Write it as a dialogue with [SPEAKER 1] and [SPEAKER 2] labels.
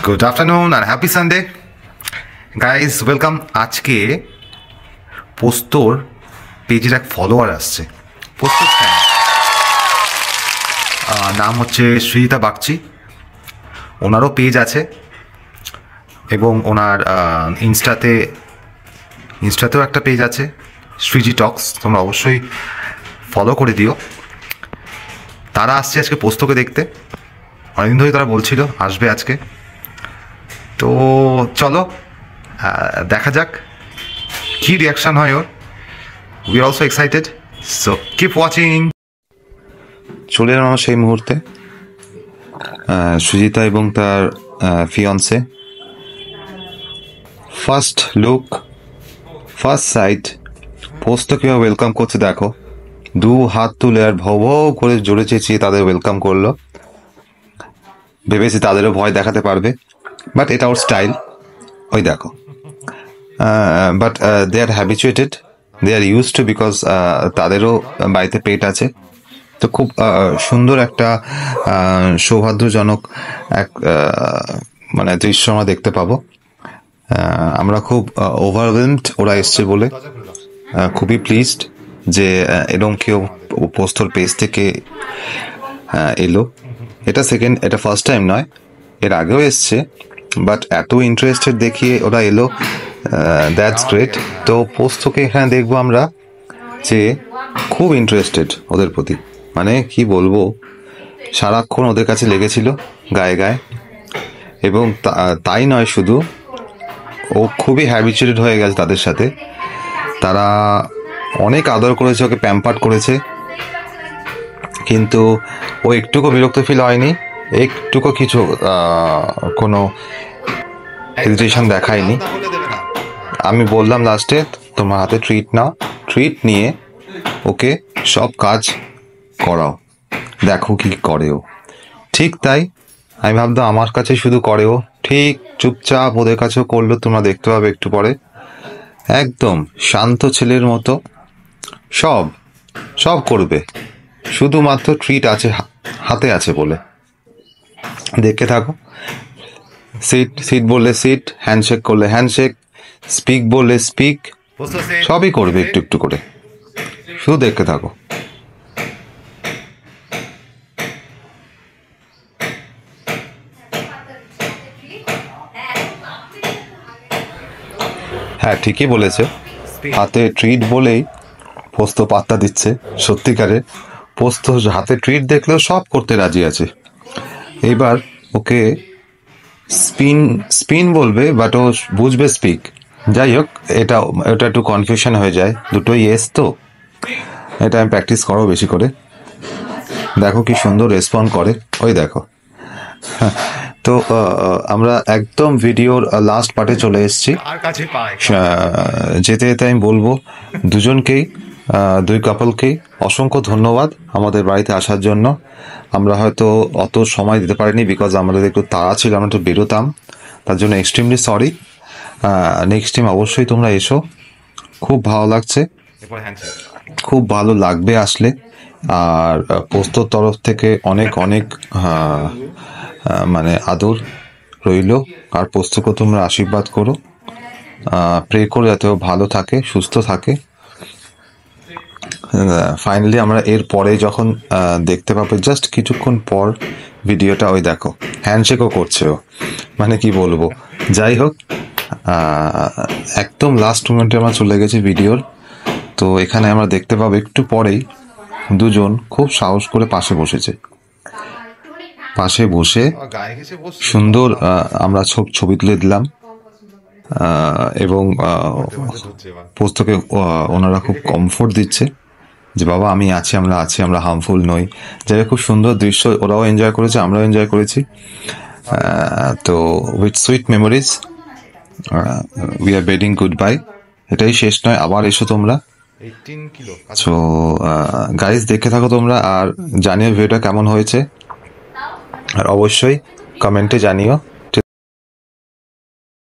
[SPEAKER 1] Good afternoon and happy Sunday. Guys, welcome. আজকে পোস্তর পেজের এক ফলোয়ার আসছে, পোস্তর ফ্যান, নাম হচ্ছে সৃজিতা বাগচি। ওনারও পেজ আছে এবং ওনার ইনস্টাতেও একটা পেজ আছে, সৃজি টক্স। তোমরা অবশ্যই ফলো করে দিও। তারা আসছে আজকে পোস্তকে দেখতে, অনেকদিন ধরে তারা বলছিল আসবে আজকে। তো চলো দেখা যাক কি রিয়াকশন হয় ওর। We are also excited, so keep watching. চলে এলাম সেই মুহূর্তে, সুজিতা এবং তার fiance. First look, first sight, post কীভাবে ওয়েলকাম করছে দেখো। দু হাত তুলে আর ভৌ ভৌ করে জোরে চেঁচিয়ে তাদের ওয়েলকাম করলো। ভেবেছি তাদেরও ভয় দেখাতে পারবে, বাট এটা ওর স্টাইল। ওই দেখো, but they are habituated, they are used to, because তাদেরও বাড়িতে পেট আছে। তো খুব সুন্দর একটা সৌহার্দ্যজনক এক মানে দৃশ্য আমরা দেখতে পাবো। আমরা খুব ওভারওয়েলমড ওরা এসছে বলে, খুবই প্লিজড যে এরকম কেউ পোস্তর পেজ থেকে এলো। এটা ফার্স্ট টাইম নয়, এর আগেও এসছে, বাট এত ইন্টারেস্টেড দেখিয়ে ওরা এলো, দ্যাটস গ্রেট। তো পোস্তকে এখানে দেখবো আমরা যে খুব ইন্টারেস্টেড ওদের প্রতি, মানে কি বলবো, সারাক্ষণ ওদের কাছে লেগেছিল গায়ে গায়ে। এবং তাই নয় শুধু, ও খুবই হ্যাবিচুয়েটেড হয়ে গেছে তাদের সাথে। তারা অনেক আদর করেছে, ওকে প্যাম্পার্ড করেছে, কিন্তু ও একটুকু বিরক্ত ফিল হয়নি, একটুকু কিছু কোনো হেজিটেশন দেখায়নি। আমি বললাম লাস্টে তোমার হাতে ট্রিট নাও, ট্রিট নিয়ে ওকে সব কাজ করাও, দেখো কি করে ও। ঠিক তাই, আমি ভাবতাম আমার কাছে শুধু করে ও, ঠিক চুপচাপ ওদের কাছেও করলো। তোমরা দেখতে পাবে একটু পরে, একদম শান্ত ছেলের মতো সব সব করবে, শুধুমাত্র ট্রিট আছে হাতে আছে বলে। দেখে থাকো, সিট বললে সিট, হ্যান্ডশেক করলে হ্যান্ডশেক, স্পিক বললে স্পিক, সবই করবে একটু একটু করে, শুধু দেখতে থাকো। হ্যাঁ, ঠিকই বলেছে, হাতে ট্রিট বলেই পোস্ত পাত্তা দিচ্ছে। সত্যিকারে পোস্ত হাতে ট্রিট দেখলেও সব করতে রাজি আছে। এইবার ওকে স্পিন বলবে, বাট ও বুঝবে স্পিক। যাই হোক, এটা একটু কনফিউশন হয়ে যায়, দুটোই ইয়েস। তো এটা আমি প্র্যাকটিস করো বেশি করে। দেখো কি সুন্দর রেসপন্ড করে, ওই দেখো। তো আমরা একদম ভিডিওর লাস্ট পার্টে চলে এসেছি। যেতে যেতে আমি বলবো দুজনকেই, দুই কাপলকেই অসংখ্য ধন্যবাদ আমাদের বাড়িতে আসার জন্য। আমরা হয়তো অত সময় দিতে পারিনি, বিকজ আমাদের একটু তাড়া ছিল, আমরা একটু বেরোতাম, তার জন্য এক্সট্রিমলি সরি। নেক্সট টাইম অবশ্যই তোমরা এসো, খুব ভালো লাগছে, খুব ভালো লাগবে আসলে। আর পোস্তর তরফ থেকে অনেক অনেক মানে আদর রইল। আর পোস্তকে তোমরা আশীর্বাদ করো, প্রে করো যাতে ও ভালো থাকে, সুস্থ থাকে। ফাইনালি আমরা এর পরে যখন দেখতে পাবো, জাস্ট কিছুক্ষণ পর ভিডিওটা, ওই দেখো হ্যান্ডশেকও করছে ও, মানে কি বলবো। যাই হোক, একদম লাস্ট মোমেন্টে আমরা চলে গেছি ভিডিওর। তো এখানে আমরা দেখতে পাবো একটু পরেই দুজন খুব সাহস করে পাশে বসেছে, পাশে বসে সুন্দর আমরা ছবি তুলে দিলাম। এবং পোস্তকে ওনারা খুব কমফোর্ট দিচ্ছে যে বাবা আমি আছি, আমরা আছি, আমরা হার্মফুল নই। যাই খুব সুন্দর দৃশ্য, ওরাও এনজয় করেছে, আমরাও এনজয় করেছি। তো with sweet memories we are bidding good bye. এটাই শেষ নয়, আবার এসো তোমরা। সো গাইজ, দেখে থাকো তোমরা, আর জানিও ভিডিওটা কেমন হয়েছে, আর অবশ্যই কমেন্টে জানিও।